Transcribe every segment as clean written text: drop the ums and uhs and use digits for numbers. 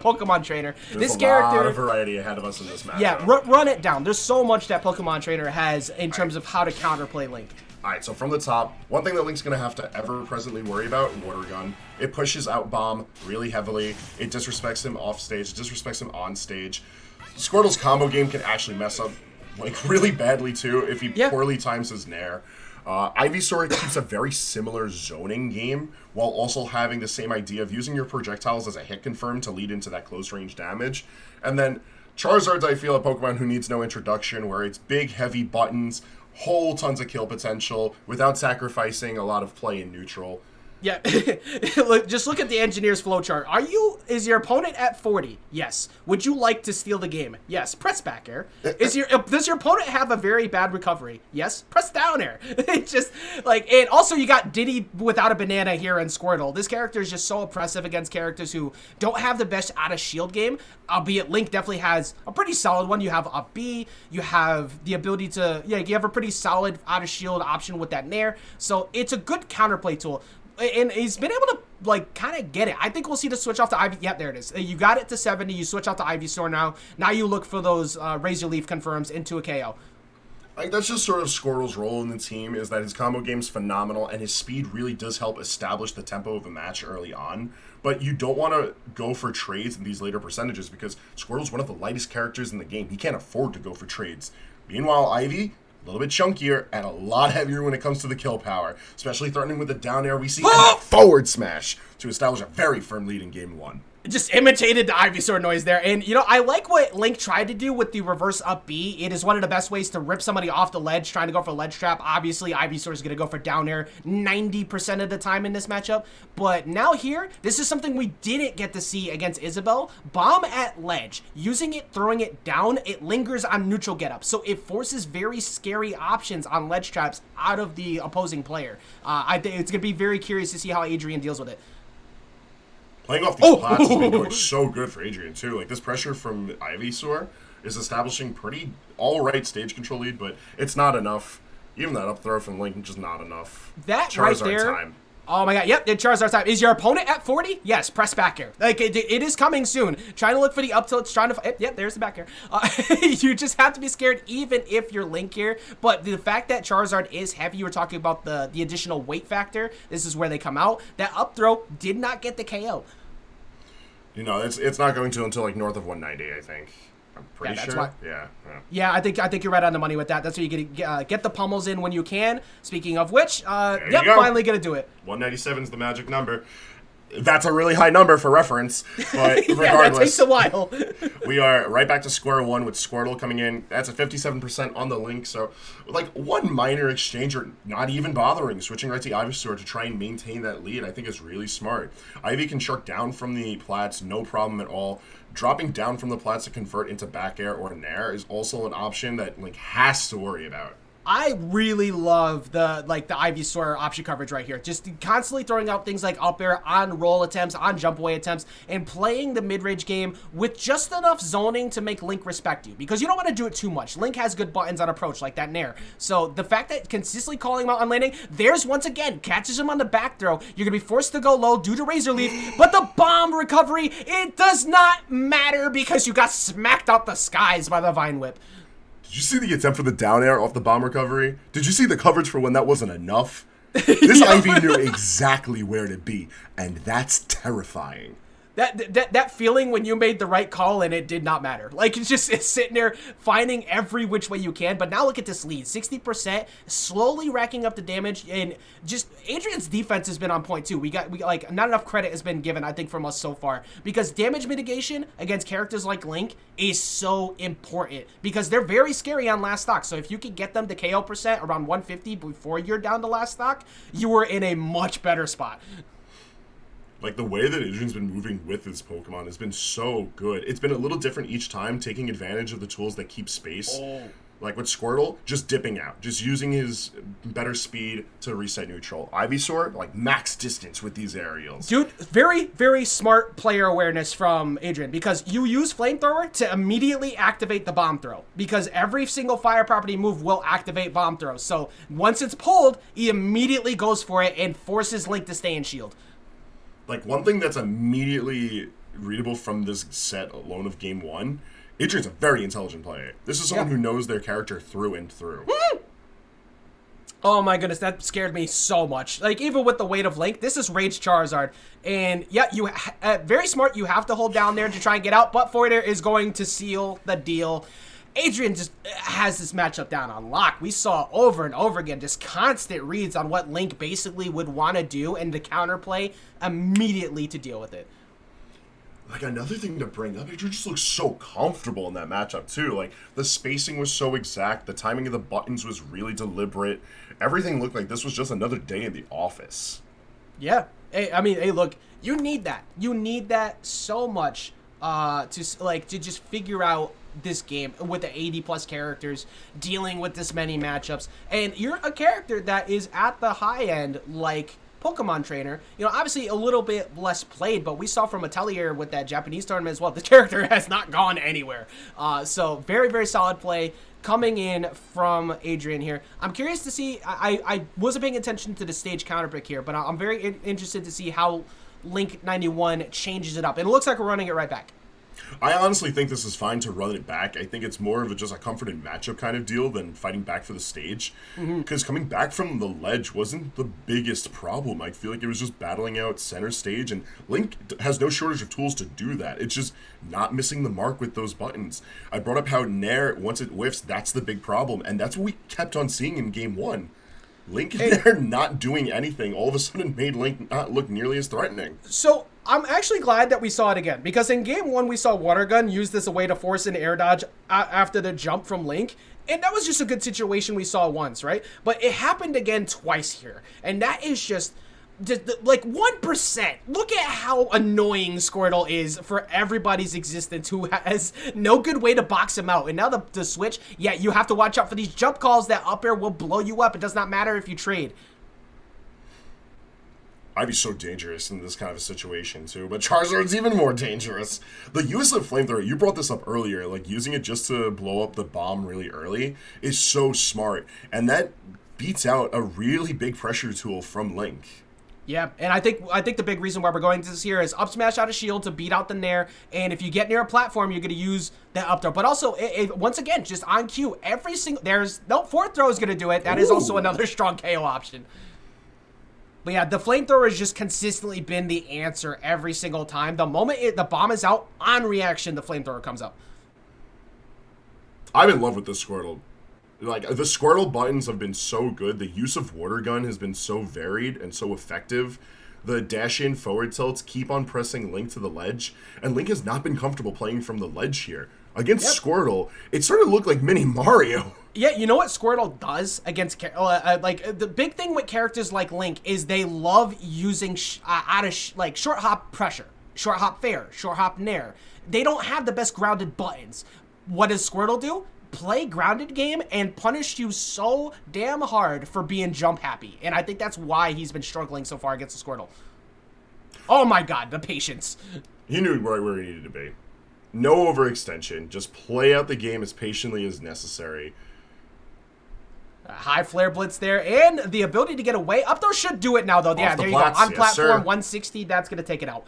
Pokemon Trainer. There's This a character, lot of variety ahead of us in this match. yeah, run it down. There's so much that Pokemon Trainer has in terms of how to counterplay Link. Alright, so from the top, one thing that Link's going to have to ever presently worry about, Water Gun. It pushes out Bomb really heavily. It disrespects him off stage. It disrespects him on stage. Squirtle's combo game can actually mess up Link really badly too if he poorly times his Nair. Ivysaur keeps a very similar zoning game while also having the same idea of using your projectiles as a hit confirm to lead into that close range damage. And then Charizard's, I feel, a Pokemon who needs no introduction, where it's big, heavy buttons, whole tons of kill potential without sacrificing a lot of play in neutral. Yeah, just look at the engineer's flowchart. Is your opponent at 40? Yes. Would you like to steal the game? Yes. Press back air. Does your opponent have a very bad recovery? Yes. Press down air. It's just like, and also you got Diddy without a banana here in Squirtle. This character is just so oppressive against characters who don't have the best out of shield game, albeit Link definitely has a pretty solid one. You have a B, you have the ability to, you have a pretty solid out of shield option with that Nair. So it's a good counterplay tool. And he's been able to, like, kind of get it. I think we'll see the switch off to Ivy. Yeah, there it is. You got it to 70. You switch out to Ivysaur now. Now you look for those Razor Leaf confirms into a KO. Like, that's just sort of Squirtle's role in the team, is that his combo game's phenomenal, and his speed really does help establish the tempo of a match early on. But you don't want to go for trades in these later percentages, because Squirtle's one of the lightest characters in the game. He can't afford to go for trades. Meanwhile, Ivy, a little bit chunkier and a lot heavier when it comes to the kill power, especially threatening with the down air we see and that forward smash to establish a very firm lead in game one. Just imitated the Ivysaur noise there. And, I like what Link tried to do with the reverse up B. It is one of the best ways to rip somebody off the ledge, trying to go for ledge trap. Obviously, Ivysaur is going to go for down air 90% of the time in this matchup. But now here, this is something we didn't get to see against Isabelle. Bomb at ledge. Using it, throwing it down, it lingers on neutral get up. So it forces very scary options on ledge traps out of the opposing player. I think it's going to be very curious to see how Adrian deals with it. Playing off these plats has been going so good for Adrian, too. Like, this pressure from Ivysaur is establishing pretty alright stage control lead, but it's not enough. Even that up throw from Link, just not enough. That Charizard right there. time. Oh my god, yep, Charizard time. Is your opponent at 40? Yes, press back air. Like, it is coming soon. Trying to look for the up tilts, trying to... Yep, there's the back air. You just have to be scared even if you're Link here. But the fact that Charizard is heavy, you were talking about the additional weight factor. This is where they come out. That up throw did not get the KO. It's not going to until, like, north of 190, I think. I'm pretty sure. Why. Yeah. I think you're right on the money with that. That's where you get the pummels in when you can. Speaking of which, yep, finally gonna do it. 197 is the magic number. That's a really high number for reference, but regardless, that takes a while. We are right back to square one with Squirtle coming in. That's a 57% on the Link, so like one minor exchange or not even bothering, switching right to Ivysaur to try and maintain that lead, I think is really smart. Ivy can shark down from the plats, no problem at all. Dropping down from the plats to convert into back air or nair is also an option that Link has to worry about. I really love the Ivysaur option coverage right here. Just constantly throwing out things like up air on roll attempts, on jump away attempts, and playing the mid-range game with just enough zoning to make Link respect you. Because you don't want to do it too much. Link has good buttons on approach like that nair. So the fact that consistently calling him out on landing, there's once again, catches him on the back throw. You're going to be forced to go low due to Razor Leaf, but the bomb recovery, it does not matter because you got smacked out the skies by the Vine Whip. Did you see the attempt for the down air off the bomb recovery? Did you see the coverage for when that wasn't enough? This Ivy knew exactly where to be, and that's terrifying. That feeling when you made the right call and it did not matter. Like, it's sitting there finding every which way you can. But now look at this lead. 60%, slowly racking up the damage. And just Adrian's defense has been on point, too. We like, not enough credit has been given, I think, from us so far. Because damage mitigation against characters like Link is so important. Because they're very scary on last stock. So if you can get them to KO percent around 150 before you're down to last stock, you are in a much better spot. Like, the way that Adrian's been moving with his Pokemon has been so good. It's been a little different each time, taking advantage of the tools that keep space. Like with Squirtle, just dipping out. Just using his better speed to reset neutral. Ivysaur, like, max distance with these aerials. Dude, very, very smart player awareness from Adrian. Because you use Flamethrower to immediately activate the Bomb Throw. Because every single fire property move will activate Bomb Throw. So once it's pulled, he immediately goes for it and forces Link to stay in shield. Like, one thing that's immediately readable from this set alone of game 1, Adrian's a very intelligent player. This is someone who knows their character through and through. Oh my goodness, that scared me so much. Like, even with the weight of Link, this is Rage Charizard. And yeah, you very smart, you have to hold down there to try and get out, but Forder is going to seal the deal. Adrian just has this matchup down on lock. We saw over and over again just constant reads on what Link basically would want to do and the counterplay immediately to deal with it. Like, another thing to bring up, Adrian just looks so comfortable in that matchup, too. Like, the spacing was so exact. The timing of the buttons was really deliberate. Everything looked like this was just another day in the office. Yeah. Hey, I mean, hey, look, you need that. You need that so much to just figure out this game with the 80-plus characters, dealing with this many matchups. And you're a character that is at the high end, like Pokemon Trainer, you know, obviously a little bit less played, but we saw from Atelier with that Japanese tournament as well, the character has not gone anywhere. So very, very solid play coming in from Adrian here. I'm curious to see, I wasn't paying attention to the stage counter pick here, but I'm very interested to see how Link91 changes it up. And it looks like we're running it right back. I honestly think this is fine to run it back. I think it's more of just a comfort and matchup kind of deal than fighting back for the stage. Because coming back from the ledge wasn't the biggest problem. I feel like it was just battling out center stage, and Link has no shortage of tools to do that. It's just not missing the mark with those buttons. I brought up how Nair, once it whiffs, that's the big problem, and that's what we kept on seeing in game 1. Link and Nair not doing anything all of a sudden made Link not look nearly as threatening. So I'm actually glad that we saw it again, because in game 1 we saw Water Gun use this as a way to force an air dodge after the jump from Link, and that was just a good situation we saw once, right? But it happened again twice here, and that is just like 1%. Look at how annoying Squirtle is for everybody's existence who has no good way to box him out. And now the switch, yeah, you have to watch out for these jump calls. That up air will blow you up. It does not matter if you trade. I'd be so dangerous in this kind of a situation too, but Charizard's even more dangerous. The use of Flamethrower, you brought this up earlier, like using it just to blow up the bomb really early is so smart, and that beats out a really big pressure tool from Link. Yeah, and I think the big reason why we're going to this here is up smash out of shield to beat out the Nair, and if you get near a platform, you're going to use that up throw. But also, once again, just on cue, every single, there's, no, fourth throw is going to do it. That is also another strong KO option. But yeah, the flamethrower has just consistently been the answer every single time. The moment the bomb is out, on reaction, the flamethrower comes up. I'm in love with this Squirtle. Like, the Squirtle buttons have been so good. The use of Water Gun has been so varied and so effective. The dash-in forward tilts keep on pressing Link to the ledge, and Link has not been comfortable playing from the ledge here. Against Squirtle, it sort of looked like Mini Mario. Yeah, you know what Squirtle does against, like, the big thing with characters like Link is they love using like, short hop pressure, short hop fair, short hop nair. They don't have the best grounded buttons. What does Squirtle do? Play grounded game and punish you so damn hard for being jump happy. And I think that's why he's been struggling so far against the Squirtle. Oh my god, the patience. He knew right where he needed to be. No overextension. Just play out the game as patiently as necessary. High flare blitz there, and the ability to get away. Up throw should do it now, though. Yeah, there you go. On platform, 160, that's going to take it out.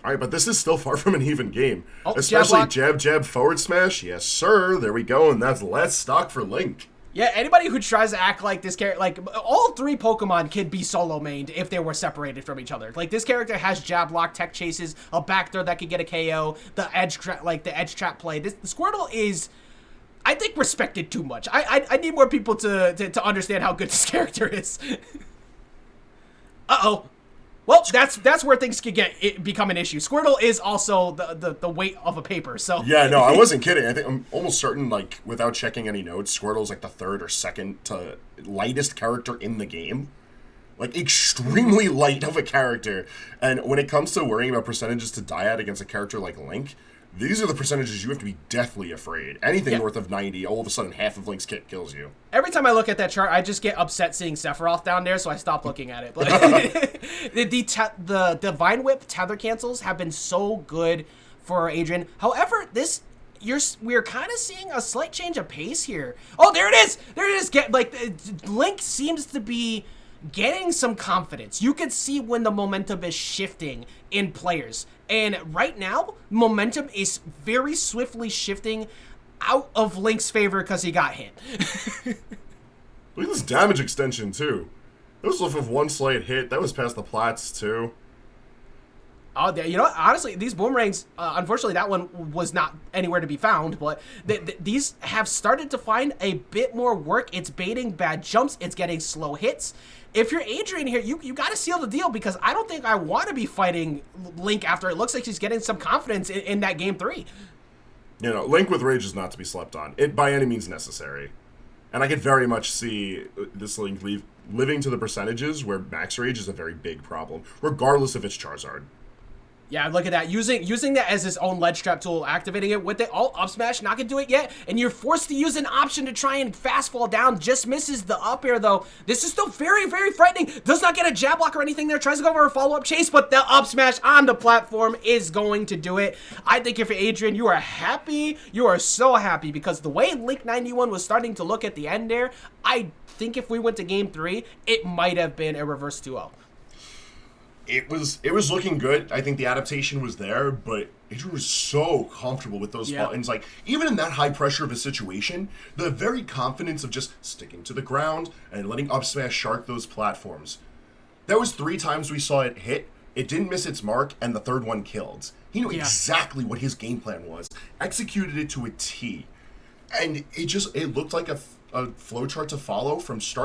All right, but this is still far from an even game. Oh, especially jab, forward smash. Yes, sir. There we go, and that's less stock for Link. Yeah, anybody who tries to act like this character, like, all three Pokemon could be solo mained if they were separated from each other. Like, this character has jab lock, tech chases, a back throw that could get a KO, the edge trap play. The Squirtle is, I think, respected too much. I need more people to understand how good this character is. Uh-oh. Well, that's where things could become an issue. Squirtle is also the weight of a paper, so... Yeah, no, I wasn't kidding. I think I'm almost certain, like, without checking any notes, Squirtle's like the third or second to lightest character in the game. Like, extremely light of a character. And when it comes to worrying about percentages to die at against a character like Link, these are the percentages you have to be deathly afraid. Anything north of 90, all of a sudden half of Link's kit kills you. Every time I look at that chart, I just get upset seeing Sephiroth down there, so I stop looking at it. But the Vine Whip tether cancels have been so good for Adrian. However, we're kind of seeing a slight change of pace here. Oh, there it is! There it is! Link seems to be getting some confidence. You could see when the momentum is shifting in players. And right now, momentum is very swiftly shifting out of Link's favor because he got hit. Look at this damage extension, too. That was off of one slight hit. That was past the plats, too. Oh, you know, honestly, these boomerangs, unfortunately, that one was not anywhere to be found, but these have started to find a bit more work. It's baiting bad jumps. It's getting slow hits. If you're Adrian here, you got to seal the deal, because I don't think I want to be fighting Link after it looks like he's getting some confidence in that game 3. You know, Link with Rage is not to be slept on. It by any means necessary. And I could very much see this Link living to the percentages where Max Rage is a very big problem, regardless if it's Charizard. Yeah, look at that. Using that as his own ledge trap tool, activating it with it. Oh, up smash, not gonna do it yet. And you're forced to use an option to try and fast fall down. Just misses the up air, though. This is still very, very frightening. Does not get a jab block or anything there. Tries to go for a follow-up chase, but the up smash on the platform is going to do it. I think if you're Adrian, you are happy. You are so happy, because the way Link91 was starting to look at the end there, I think if we went to game 3, it might have been a reverse 2-0. It was looking good. I think the adaptation was there, but Adrian was so comfortable with those buttons. Like, even in that high pressure of a situation, the very confidence of just sticking to the ground and letting up smash shark those platforms. That was 3 times we saw it hit. It didn't miss its mark, and the third one killed. He knew exactly what his game plan was, executed it to a T, and it looked like a flowchart to follow from start